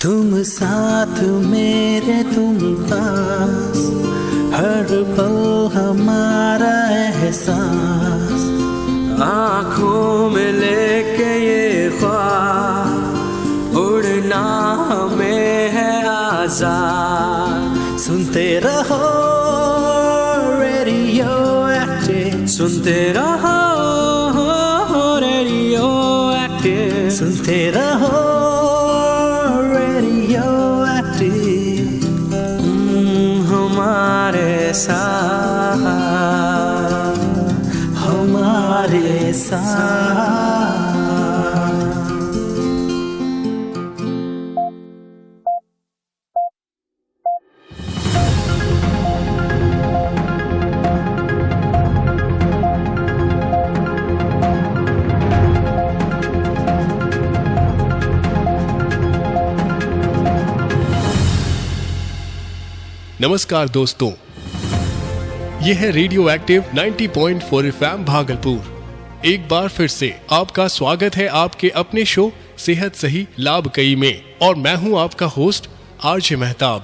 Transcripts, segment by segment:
तुम साथ मेरे तुम पास, हर पल हमारा एहसास, आँखों में लेके ये ख्वाब, उड़ना हमें है आजाद। सुनते रहो रेडियो एक्टिव, सुनते रहो रेडियो एक्टिव, सुनते रहो रेडियो एक्टिव, हमारे साथ, हमारे साथ। नमस्कार दोस्तों, यह है रेडियो एक्टिव 90.4 FM भागलपुर। एक बार फिर से आपका स्वागत है आपके अपने शो सेहत सही लाभ कई में, और मैं हूं आपका होस्ट आरजे मेहताब।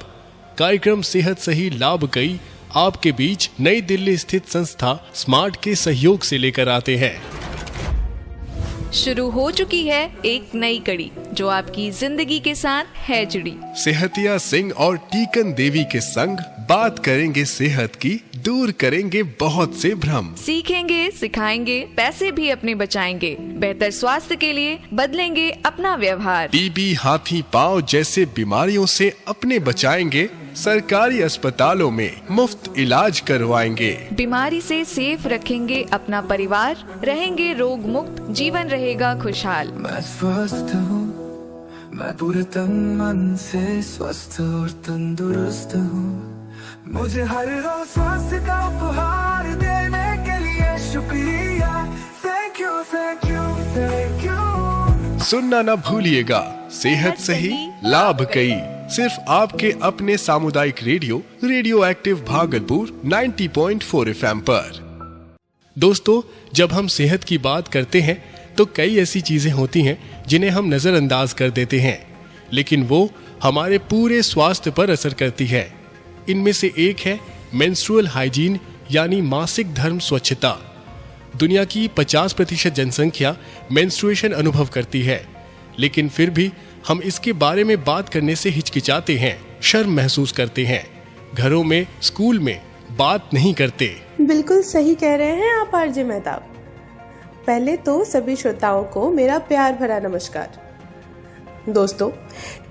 कार्यक्रम सेहत सही लाभ कई आपके बीच नई दिल्ली स्थित संस्था स्मार्ट के सहयोग से लेकर आते हैं। शुरू हो चुकी है एक नई कड़ी जो आपकी जिंदगी के साथ है जुड़ी। सेहतिया सिंह और टीकन देवी के संग बात करेंगे सेहत की, दूर करेंगे बहुत से भ्रम, सीखेंगे सिखाएंगे, पैसे भी अपने बचाएंगे, बेहतर स्वास्थ्य के लिए बदलेंगे अपना व्यवहार। टीबी, हाथी पांव जैसे बीमारियों से अपने बचाएंगे, सरकारी अस्पतालों में मुफ्त इलाज करवाएंगे, बीमारी से सेफ रखेंगे अपना परिवार, रहेंगे रोग मुक्त, जीवन रहेगा खुशहाल। मैं स्वस्थ हूँ, मैं पूरे तन मन से स्वस्थ और तंदुरुस्त हूँ, मुझे हर रोज स्वास्थ्य का उपहार देने के लिए शुक्रिया। Thank you thank you thank you. सुनना न भूलिएगा सेहत सही लाभ कई, सिर्फ आपके अपने सामुदायिक रेडियो एक्टिव भागलपुर 90.4 FM पर। दोस्तों, जब हम सेहत की बात करते हैं तो कई ऐसी चीजें होती हैं जिन्हें हम नजरअंदाज कर देते हैं, लेकिन वो हमारे पूरे स्वास्थ्य पर असर करती है। इनमें से एक है मेंस्ट्रुअल हाइजीन, यानी मासिक धर्म स्वच्छता। दुनिया की 50% जनसंख्या मेंस्ट्रुएशन अनुभव करती है, लेकिन फिर भी हम इसके बारे में बात करने से हिचकिचाते हैं, शर्म महसूस करते हैं, घरों में, स्कूल में बात नहीं करते। बिल्कुल सही कह रहे हैं आप आरजे मेहताब। पहले तो सभी श्रोताओं को मेरा प्यार भरा नमस्कार। दोस्तों,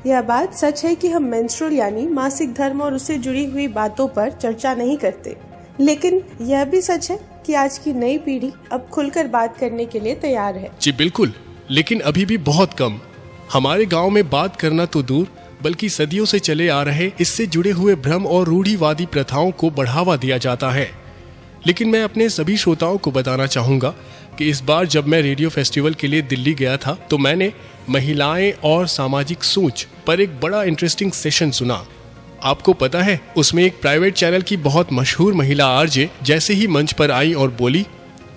यह बात सच है कि हम मेंस्ट्रुअल यानी मासिक धर्म और उससे जुड़ी हुई बातों पर चर्चा नहीं करते, लेकिन यह भी सच है कि आज की नई पीढ़ी अब खुलकर बात करने के लिए तैयार है। जी बिल्कुल, लेकिन अभी भी बहुत कम। हमारे गांव में बात करना तो दूर, बल्कि सदियों से चले आ रहे इससे जुड़े हुए भ्रम और रूढ़िवादी प्रथाओं को बढ़ावा दिया जाता है। लेकिन मैं अपने सभी श्रोताओं को बताना चाहूंगा कि इस बार जब मैं रेडियो फेस्टिवल के लिए दिल्ली गया था तो मैंने महिलाएं और सामाजिक सोच पर एक बड़ा इंटरेस्टिंग सेशन सुना। आपको पता है, उसमें एक प्राइवेट चैनल की बहुत मशहूर महिला आरजे जैसे ही मंच पर आई और बोली,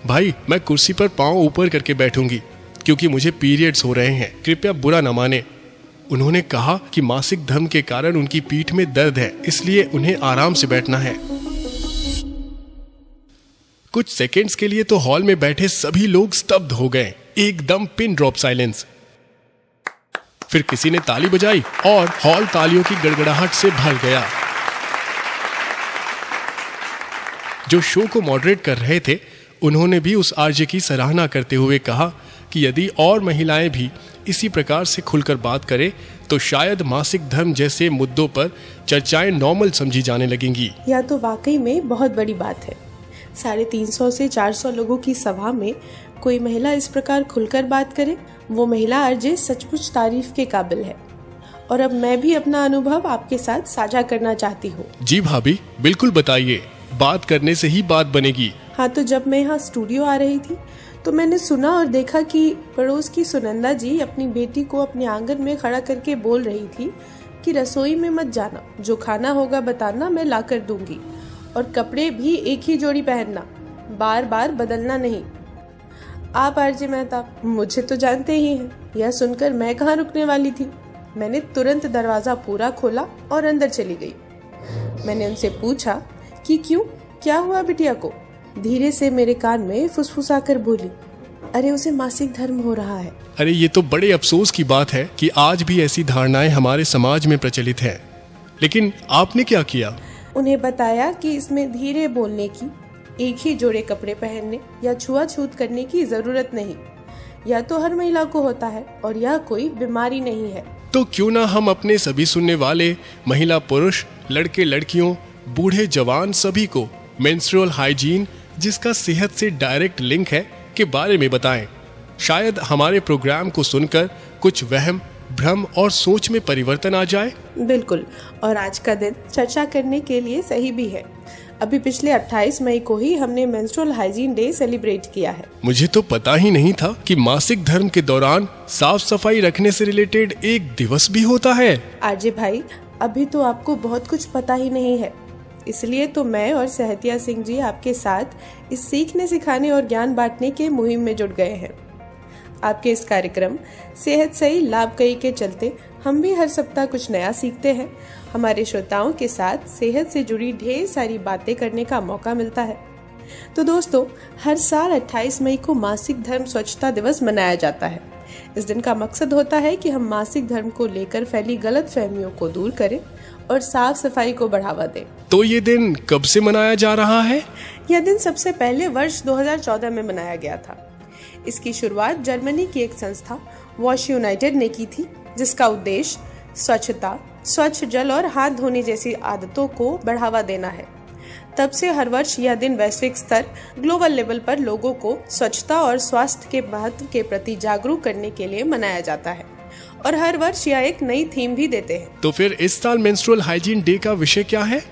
भाई मैं कुर्सी पर पांव ऊपर करके बैठूंगी क्योंकि मुझे पीरियड्स हो रहे हैं, कृपया बुरा न माने। उन्होंने कहा कि मासिक धर्म के कारण उनकी पीठ में दर्द है, इसलिए उन्हें आराम से बैठना है। कुछ सेकंड्स के लिए तो हॉल में बैठे सभी लोग स्तब्ध हो गए, एकदम पिन ड्रॉप साइलेंस। फिर किसी ने ताली बजाई और हॉल तालियों की गड़गड़ाहट से भर गया। जो शो को मॉडरेट कर रहे थे, उन्होंने भी उस आरजे की सराहना करते हुए कहा कि यदि और महिलाएं भी इसी प्रकार से खुलकर बात करें तो शायद मासिक धर्म जैसे मुद्दों पर चर्चाएं नॉर्मल समझी जाने लगेंगी। यह तो वाकई में बहुत बड़ी बात है। 350 से 400 लोगों की सभा में कोई महिला इस प्रकार खुलकर बात करे, वो महिला आरजे सचमुच तारीफ के काबिल है। और अब मैं भी अपना अनुभव आपके साथ साझा करना चाहती हूँ। जी भाभी, बिल्कुल बताइए, बात करने से ही बात बनेगी। हाँ, तो जब मैं यहाँ स्टूडियो आ रही थी तो मैंने सुना और देखा कि पड़ोस की सुनंदा जी अपनी बेटी को अपने आंगन में खड़ा करके बोल रही थी कि रसोई में मत जाना, जो खाना होगा बताना, मैं ला कर दूंगी, और कपड़े भी एक ही जोड़ी पहनना, बार बार बदलना नहीं। आप आरजे मेहताब मुझे तो जानते ही हैं, यह सुनकर मैं कहाँ रुकने वाली थी। मैंने तुरंत दरवाजा पूरा खोला और अंदर चली गई। मैंने उनसे पूछा कि क्यों, क्या हुआ बिटिया को? धीरे से मेरे कान में फुसफुसाकर बोली, अरे उसे मासिक धर्म हो रहा है। अरे ये तो बड़े अफसोस की बात है कि आज भी ऐसी धारणाएं हमारे समाज में प्रचलित हैं। लेकिन आपने क्या किया? उन्हें बताया कि इसमें धीरे बोलने की, एक ही जोड़े कपड़े पहनने या छुआछूत करने की जरूरत नहीं। या तो हर महिला को होता है और यह कोई बीमारी नहीं है। तो क्यों ना हम अपने सभी सुनने वाले महिला पुरुष, लड़के लड़कियों, बूढ़े जवान सभी को मेंस्ट्रुअल हाइजीन, जिसका सेहत से डायरेक्ट लिंक है, के बारे में बताएं। शायद हमारे प्रोग्राम को सुनकर कुछ वहम, भ्रम और सोच में परिवर्तन आ जाए। बिल्कुल, और आज का दिन चर्चा करने के लिए सही भी है। अभी पिछले 28 मई को ही हमने मेंस्ट्रुअल हाइजीन डे सेलिब्रेट किया है। मुझे तो पता ही नहीं था कि मासिक धर्म के दौरान साफ सफाई रखने से रिलेटेड एक दिवस भी होता है। आरजे भाई, अभी तो आपको बहुत कुछ पता ही नहीं है, इसलिए तो मैं और सहतिया सिंह जी आपके साथ इस सीखने, सिखाने और ज्ञान बांटने के मुहिम में जुट गए हैं। आपके इस कार्यक्रम सेहत सही लाभ कई के चलते हम भी हर सप्ताह कुछ नया सीखते हैं। हमारे श्रोताओं के साथ सेहत से जुड़ी ढेर सारी बातें करने का मौका मिलता है। तो दोस्तों, हर साल 28 मई को मासिक धर्म स्वच्छता दिवस मनाया जाता है। इस दिन का मकसद होता है कि हम मासिक धर्म को लेकर फैली गलत फहमियों को दूर करें और साफ सफाई को बढ़ावा दें। तो ये दिन कब से मनाया जा रहा है? यह दिन सबसे पहले वर्ष 2014 में मनाया गया था। इसकी शुरुआत जर्मनी की एक संस्था वॉश यूनाइटेड ने की थी, जिसका उद्देश्य स्वच्छता, स्वच्छ जल और हाथ धोने जैसी आदतों को बढ़ावा देना है। तब से हर वर्ष यह दिन वैश्विक स्तर, ग्लोबल लेवल पर लोगों को स्वच्छता और स्वास्थ्य के महत्व के प्रति जागरूक करने के लिए मनाया जाता है और हर वर्ष यह एक नई थीम भी देते हैं। तो फिर इस साल मेंस्ट्रुअल हाइजीन डे का विषय क्या है?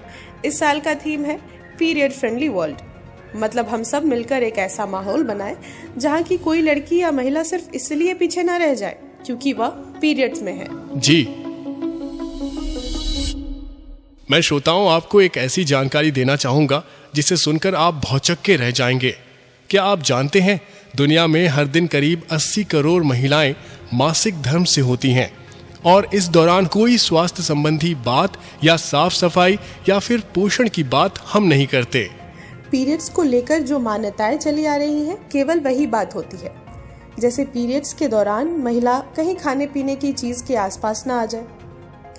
इस साल का थीम है पीरियड फ्रेंडली वर्ल्ड। मतलब हम सब मिलकर एक ऐसा माहौल बनाएं जहां की कोई लड़की या महिला सिर्फ इसलिए पीछे न रह जाए क्योंकि वह पीरियड्स में है। जी, मैं श्रोताओं आपको एक ऐसी जानकारी देना चाहूंगा जिसे सुनकर आप भौचक्के रह जाएंगे। क्या आप जानते हैं दुनिया में हर दिन करीब 80 करोड़ महिलाएं मासिक धर्म से होती हैं और इस दौरान कोई स्वास्थ्य संबंधी बात या साफ सफाई या फिर पोषण की बात हम नहीं करते। पीरियड्स को लेकर जो मान्यताएं चली आ रही हैं, केवल वही बात होती है। जैसे पीरियड्स के दौरान महिला कहीं खाने पीने की चीज के आसपास ना आ जाए,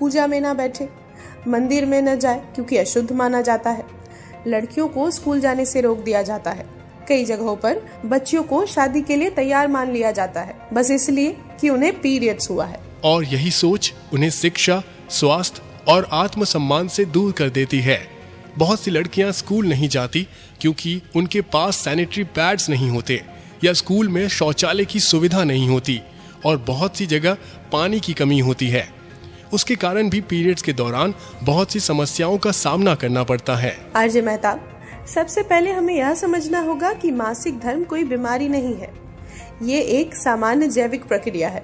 पूजा में ना बैठे, मंदिर में न जाए क्योंकि अशुद्ध माना जाता है, लड़कियों को स्कूल जाने से रोक दिया जाता है, कई जगहों पर बच्चियों को शादी के लिए तैयार मान लिया जाता है बस इसलिए कि उन्हें पीरियड्स हुआ है। और यही सोच उन्हें शिक्षा, स्वास्थ्य और आत्मसम्मान से दूर कर देती है। बहुत सी लड़कियां स्कूल नहीं जाती क्योंकि उनके पास सैनिटरी पैड्स नहीं होते या स्कूल में शौचालय की सुविधा नहीं होती और बहुत सी जगह पानी की कमी होती है। उसके कारण भी पीरियड्स के दौरान बहुत सी समस्याओं का सामना करना पड़ता है। आरजे मेहताब, सबसे पहले हमें यह समझना होगा कि मासिक धर्म कोई बीमारी नहीं है। ये एक सामान्य जैविक प्रक्रिया है।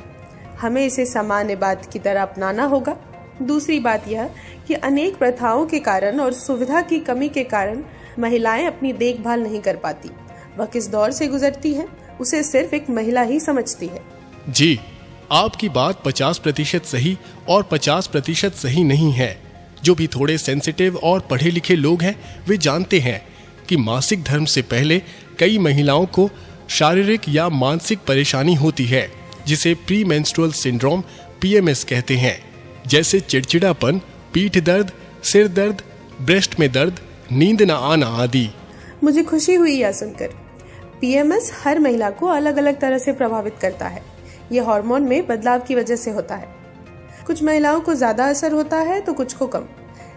हमें इसे सामान्य बात की तरह अपनाना होगा। दूसरी बात यह कि अनेक प्रथाओं के कारण और सुविधा की कमी के कारण महिलाएं अपनी देखभाल नहीं कर पाती। वह किस दौर से गुजरती है उसे सिर्फ एक महिला ही समझती है। जी, आपकी बात 50% सही और 50% सही नहीं है। जो भी थोड़े सेंसिटिव और पढ़े लिखे लोग हैं वे जानते हैं कि मासिक धर्म से पहले कई महिलाओं को शारीरिक या मानसिक परेशानी होती है जिसे प्री मेंस्ट्रुअल सिंड्रोम PMS कहते हैं, जैसे चिड़चिड़ापन, पीठ दर्द, सिर दर्द, ब्रेस्ट में दर्द, नींद न आना आदि। मुझे खुशी हुई यह सुनकर। PMS हर महिला को अलग अलग तरह से प्रभावित करता है। यह हार्मोन में बदलाव की वजह से होता है। कुछ महिलाओं को ज्यादा असर होता है तो कुछ को कम।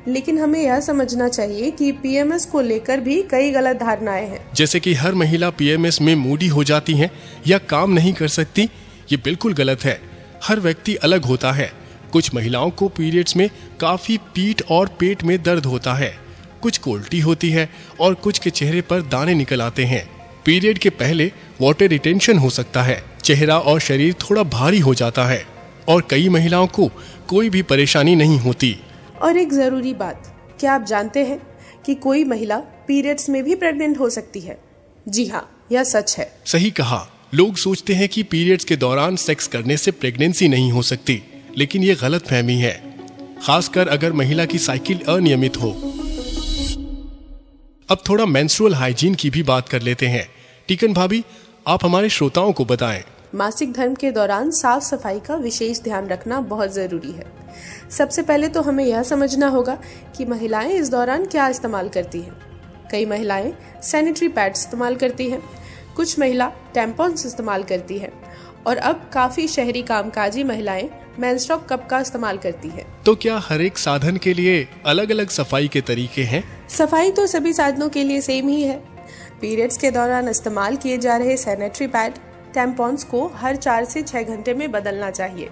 लेकिन हमें यह समझना चाहिए कि PMS को लेकर भी कई गलत धारणाएं हैं, जैसे कि हर महिला PMS में मूडी हो जाती है या काम नहीं कर सकती। ये बिल्कुल गलत है। हर व्यक्ति अलग होता है। कुछ महिलाओं को पीरियड्स में काफी पीठ और पेट में दर्द होता है, कुछ को उल्टी होती है और कुछ के चेहरे पर दाने निकल आते हैं। पीरियड के पहले वाटर रिटेंशन हो सकता है, चेहरा और शरीर थोड़ा भारी हो जाता है और कई महिलाओं को कोई भी परेशानी नहीं होती। और एक जरूरी बात, क्या आप जानते हैं कि कोई महिला पीरियड्स में भी प्रेग्नेंट हो सकती है? जी हाँ, यह सच है। सही कहा। लोग सोचते हैं कि पीरियड्स के दौरान सेक्स करने से प्रेगनेंसी नहीं हो सकती, लेकिन ये गलत फहमी है, खासकर अगर महिला की साइकिल अनियमित हो। अब थोड़ा मेंस्ट्रुअल हाइजीन की भी बात कर लेते हैं। टीकन भाभी, आप हमारे श्रोताओं को बताएं। मासिक धर्म के दौरान साफ सफाई का विशेष ध्यान रखना बहुत जरूरी है। सबसे पहले तो हमें यह समझना होगा कि महिलाएं इस दौरान क्या इस्तेमाल करती हैं। कई महिलाएं सैनिटरी पैड इस्तेमाल करती हैं, कुछ महिला टैम्पॉन्स इस्तेमाल करती हैं और अब काफी शहरी कामकाजी महिलाएं मेंस्ट्रुअल कप का इस्तेमाल करती हैं। तो क्या हर एक साधन के लिए अलग अलग सफाई के तरीके हैं? सफाई तो सभी साधनों के लिए सेम ही है। पीरियड्स के दौरान इस्तेमाल किए जा रहे सैनिटरी पैड, टैम्पॉन्स को हर 4 से 6 घंटे में बदलना चाहिए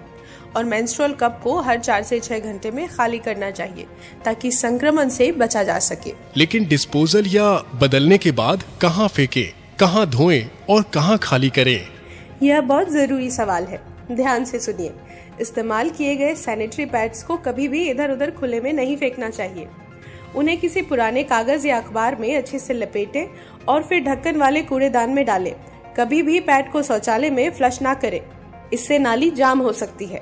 और मेंस्ट्रुअल कप को हर 4 से 6 घंटे में खाली करना चाहिए ताकि संक्रमण से बचा जा सके। लेकिन डिस्पोजल या बदलने के बाद कहाँ फेंके, कहाँ धोएं और कहाँ खाली करें? यह बहुत जरूरी सवाल है, ध्यान से सुनिए। इस्तेमाल किए गए सैनिटरी पैड्स को कभी भी इधर उधर खुले में नहीं फेंकना चाहिए। उन्हें किसी पुराने कागज या अखबार में अच्छे से लपेटें और फिर ढक्कन वाले कूड़ेदान में डालें। कभी भी पैड को शौचालय में फ्लश ना करें, इससे नाली जाम हो सकती है।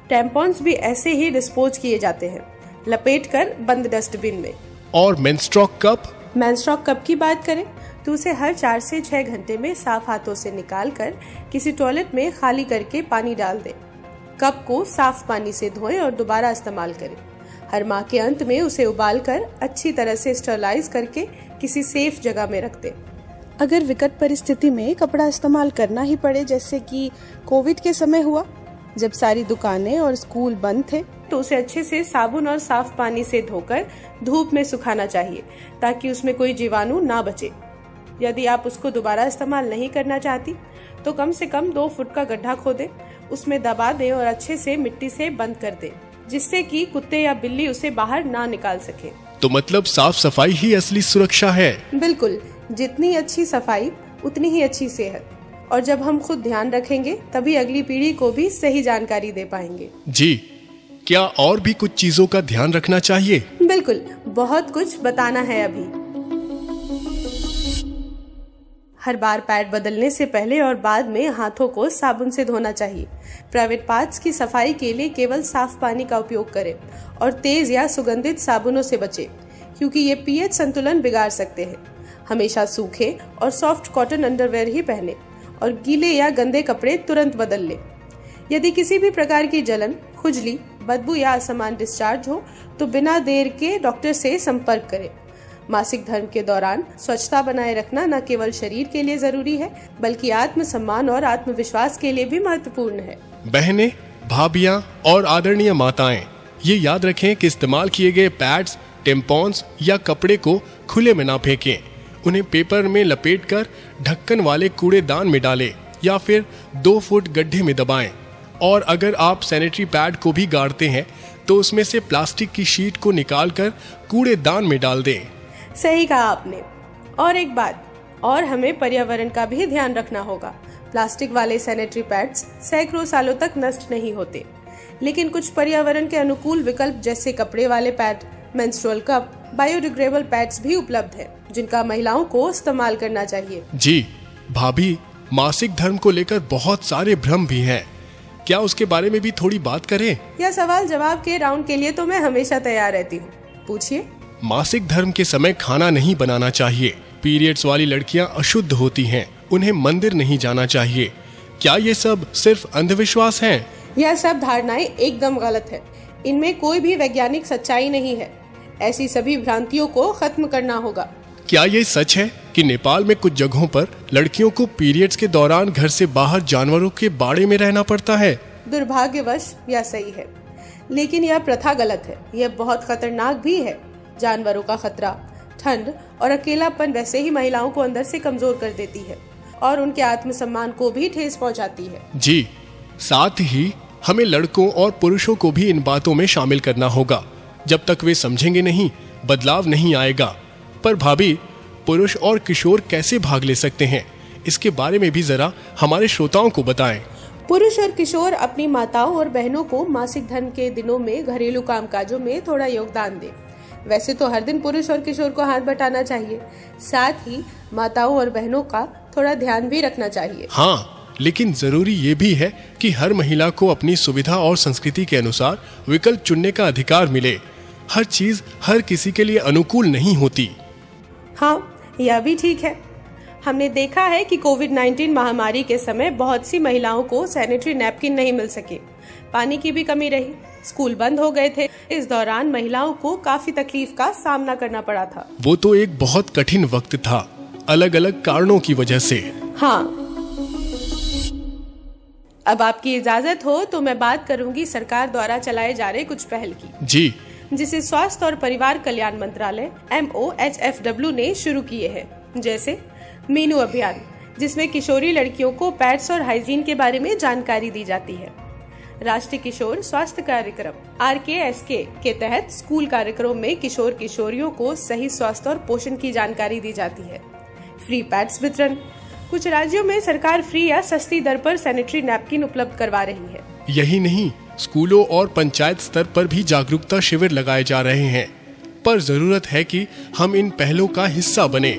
टैम्पॉन्स भी ऐसे ही डिस्पोज किए जाते हैं, लपेटकर बंद डस्टबिन में। और मेंस्ट्रुअल कप? मेंस्ट्रुअल कप की बात करें तो उसे हर 4 से 6 घंटे में साफ हाथों से निकालकर किसी टॉयलेट में खाली करके पानी डाल दें। कप को साफ पानी से धोएं और दोबारा इस्तेमाल करें। हर माह के अंत में उसे उबालकर अच्छी तरह से स्टरलाइज करके किसी सेफ जगह में रख दें। अगर विकट परिस्थिति में कपड़ा इस्तेमाल करना ही पड़े, जैसे कि कोविड के समय हुआ जब सारी दुकानें और स्कूल बंद थे, तो उसे अच्छे से साबुन और साफ पानी से धोकर धूप में सुखाना चाहिए ताकि उसमें कोई जीवाणु ना बचे। यदि आप उसको दोबारा इस्तेमाल नहीं करना चाहती तो कम से कम 2 फुट का गड्ढा खोदें, उसमें दबा दें और अच्छे से मिट्टी से बंद कर दें, जिससे कि कुत्ते या बिल्ली उसे बाहर ना निकाल सके। तो मतलब साफ सफाई ही असली सुरक्षा है? बिल्कुल, जितनी अच्छी सफाई उतनी ही अच्छी सेहत। और जब हम खुद ध्यान रखेंगे तभी अगली पीढ़ी को भी सही जानकारी दे पाएंगे। जी, क्या और भी कुछ चीजों का ध्यान रखना चाहिए? बिल्कुल, बहुत कुछ बताना है अभी। हर बार पैड बदलने से पहले और बाद में हाथों को साबुन से धोना चाहिए। प्राइवेट पार्ट्स की सफाई के लिए केवल साफ पानी का उपयोग करें और तेज या सुगंधित साबुनों से बचें, क्योंकि ये पीएच संतुलन बिगाड़ सकते हैं। हमेशा सूखे और सॉफ्ट कॉटन अंडरवेयर ही पहने और गीले या गंदे कपड़े तुरंत बदल लें। यदि किसी भी प्रकार की जलन, खुजली, बदबू या असमान डिस्चार्ज हो तो बिना देर के डॉक्टर से संपर्क करें। मासिक धर्म के दौरान स्वच्छता बनाए रखना न केवल शरीर के लिए जरूरी है बल्कि आत्मसम्मान और आत्मविश्वास के लिए भी महत्वपूर्ण है। बहनें, भाभियां और आदरणीय माताएं, ये याद रखें कि इस्तेमाल किए गए पैड्स, टेम्पॉन्स या कपड़े को खुले में ना फेंकें। उन्हें पेपर में लपेटकर ढक्कन वाले कूड़ेदान में डालें या फिर 2 फुट गड्ढे में दबाएं। और अगर आप सैनिटरी पैड को भी गाड़ते हैं तो उसमें से प्लास्टिक की शीट को निकालकर कूड़ेदान में डाल दें। सही कहा आपने। और एक बात और, हमें पर्यावरण का भी ध्यान रखना होगा। प्लास्टिक वाले सैनिटरी पैड्स सैकड़ों सालों तक नष्ट नहीं होते, लेकिन कुछ पर्यावरण के अनुकूल विकल्प जैसे कपड़े वाले pad, menstrual cup, biodegradable pads भी उपलब्ध हैं, जिनका महिलाओं को इस्तेमाल करना चाहिए। जी भाभी, मासिक धर्म को लेकर बहुत सारे भ्रम भी हैं, क्या उसके बारे में भी थोड़ी बात करें? यह सवाल जवाब के राउंड के लिए तो मैं हमेशा तैयार रहती हूँ, पूछिए। मासिक धर्म के समय खाना नहीं बनाना चाहिए। पीरियड्स वाली लड़कियां अशुद्ध होती हैं, उन्हें मंदिर नहीं जाना चाहिए। क्या ये सब सिर्फ अंधविश्वास हैं? यह सब धारणाएं एकदम गलत है। इनमें कोई भी वैज्ञानिक सच्चाई नहीं है। ऐसी सभी भ्रांतियों को खत्म करना होगा। क्या ये सच है कि नेपाल में कुछ जगहों पर लड़कियों को पीरियड्स के दौरान घर से बाहर जानवरों के बाड़े में रहना पड़ता है? दुर्भाग्यवश यह सही है, लेकिन यह प्रथा गलत है। यह बहुत खतरनाक भी है। जानवरों का खतरा, ठंड और अकेलापन वैसे ही महिलाओं को अंदर से कमजोर कर देती है और उनके आत्मसम्मान को भी ठेस पहुंचाती है। जी, साथ ही हमें लड़कों और पुरुषों को भी इन बातों में शामिल करना होगा। जब तक वे समझेंगे नहीं, बदलाव नहीं आएगा। पर भाभी, पुरुष और किशोर कैसे भाग ले सकते हैं? इसके बारे में भी जरा हमारे श्रोताओं को बताएं। पुरुष और किशोर अपनी माताओं और बहनों को मासिक धर्म के दिनों में घरेलू कामकाजों में थोड़ा योगदान दें। वैसे तो हर दिन पुरुष और किशोर को हाथ बटाना चाहिए, साथ ही माताओं और बहनों का थोड़ा ध्यान भी रखना चाहिए। हाँ, लेकिन जरूरी ये भी है कि हर महिला को अपनी सुविधा और संस्कृति के अनुसार विकल्प चुनने का अधिकार मिले। हर चीज हर किसी के लिए अनुकूल नहीं होती। हाँ, यह भी ठीक है। हमने देखा है कि कोविड-19 महामारी के समय बहुत सी महिलाओं को सैनिटरी नैपकिन नहीं मिल सके, पानी की भी कमी रही, स्कूल बंद हो गए थे। इस दौरान महिलाओं को काफी तकलीफ का सामना करना पड़ा था। वो तो एक बहुत कठिन वक्त था, अलग अलग कारणों की वजह से। हाँ, अब आपकी इजाजत हो तो मैं बात करूंगी सरकार द्वारा चलाए जा रहे कुछ पहल की, जी, जिसे स्वास्थ्य और परिवार कल्याण मंत्रालय MOHFW ने शुरू किए हैं। जैसे मीनू अभियान, जिसमें किशोरी लड़कियों को पैड्स और हाइजीन के बारे में जानकारी दी जाती है। राष्ट्रीय किशोर स्वास्थ्य कार्यक्रम RKSK के तहत स्कूल कार्यक्रमों में किशोर किशोरियों को सही स्वास्थ्य और पोषण की जानकारी दी जाती है। फ्री पैड्स वितरण, कुछ राज्यों में सरकार फ्री या सस्ती दर पर सैनिटरी नैपकिन उपलब्ध करवा रही है। यही नहीं, स्कूलों और पंचायत स्तर पर भी जागरूकता शिविर लगाए जा रहे हैं। पर जरूरत है कि हम इन पहलों का हिस्सा बने।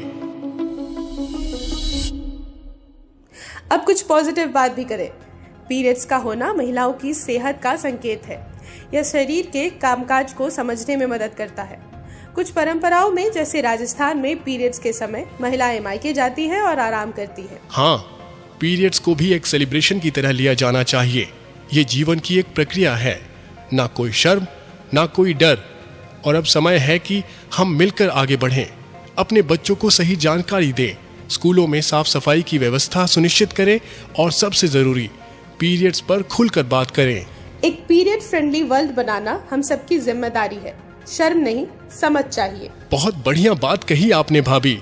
अब कुछ पॉजिटिव बात भी करें। पीरियड्स का होना महिलाओं की सेहत का संकेत है। यह शरीर के कामकाज को समझने में मदद करता है। कुछ परंपराओं में, जैसे राजस्थान में, पीरियड्स के समय महिलाएं मायके जाती हैं और आराम करती हैं। हाँ, पीरियड्स को भी एक सेलिब्रेशन की तरह लिया जाना चाहिए। ये जीवन की एक प्रक्रिया है, ना कोई शर्म, ना कोई डर। और अब समय है कि हम मिलकर आगे बढ़ें, अपने बच्चों को सही जानकारी दें, स्कूलों में साफ सफाई की व्यवस्था सुनिश्चित करें और सबसे जरूरी, पीरियड्स पर खुलकर बात करें। एक पीरियड फ्रेंडली वर्ल्ड बनाना हम सबकी जिम्मेदारी है। शर्म नहीं, समझ चाहिए। बहुत बढ़िया बात कही आपने भाभी।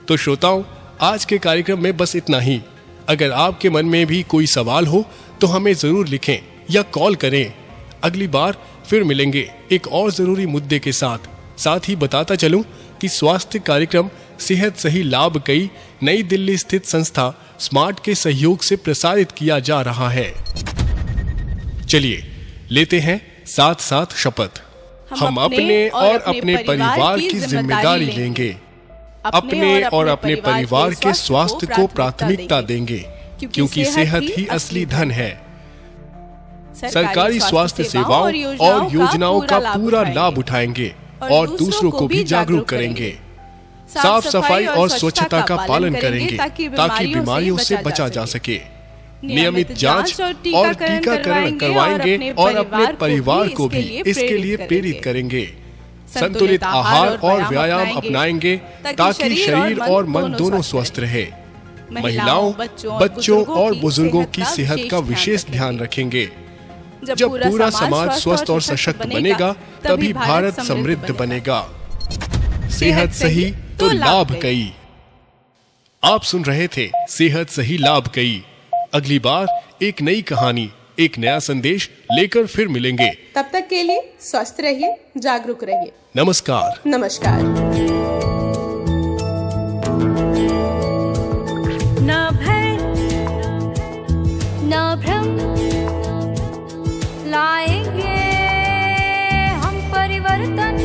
तो श्रोताओं, आज के कार्यक्रम में बस इतना ही। अगर आपके मन में भी कोई सवाल हो तो हमें जरूर लिखें या कॉल करें। अगली बार फिर मिलेंगे एक और जरूरी मुद्दे के साथ। साथ ही बताता चलूं कि स्वास्थ्य कार्यक्रम सेहत सही लाभ कई नई दिल्ली स्थित संस्था स्मार्ट के सहयोग से प्रसारित किया जा रहा है। चलिए लेते हैं साथ साथ शपथ। हम अपने और अपने परिवार की जिम्मेदारी लेंगे। अपने और अपने परिवार के स्वास्थ्य को प्राथमिकता देंगे, क्योंकि सेहत ही असली धन है। सरकारी स्वास्थ्य सेवाओं और योजनाओं का पूरा लाभ उठाएंगे और दूसरों को भी जागरूक करेंगे। साफ सफाई और स्वच्छता का पालन करेंगे ताकि बीमारियों से बचा जा सके। नियमित जांच और टीकाकरण करवाएंगे और अपने परिवार को भी इसके लिए प्रेरित करेंगे। संतुलित आहार और व्यायाम अपनाएंगे ताकि शरीर और मन दोनों स्वस्थ रहे। महिलाओं, बच्चों और बुजुर्गों की सेहत का विशेष ध्यान रखेंगे। जब पूरा समाज स्वस्थ और सशक्त बनेगा, तभी भारत समृद्ध बनेगा। सेहत सही तो लाभ कई। आप सुन रहे थे सेहत सही लाभ कई। अगली बार एक नई कहानी, एक नया संदेश लेकर फिर मिलेंगे। तब तक के लिए स्वस्थ रहिए, जागरूक रहिए। नमस्कार। नमस्कार। ना भय ना भ्रम, लाएंगे हम परिवर्तन।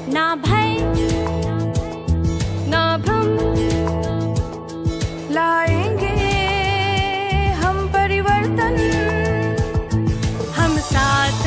ना भय ना भ्रम, लाएंगे हम परिवर्तन। हम साथ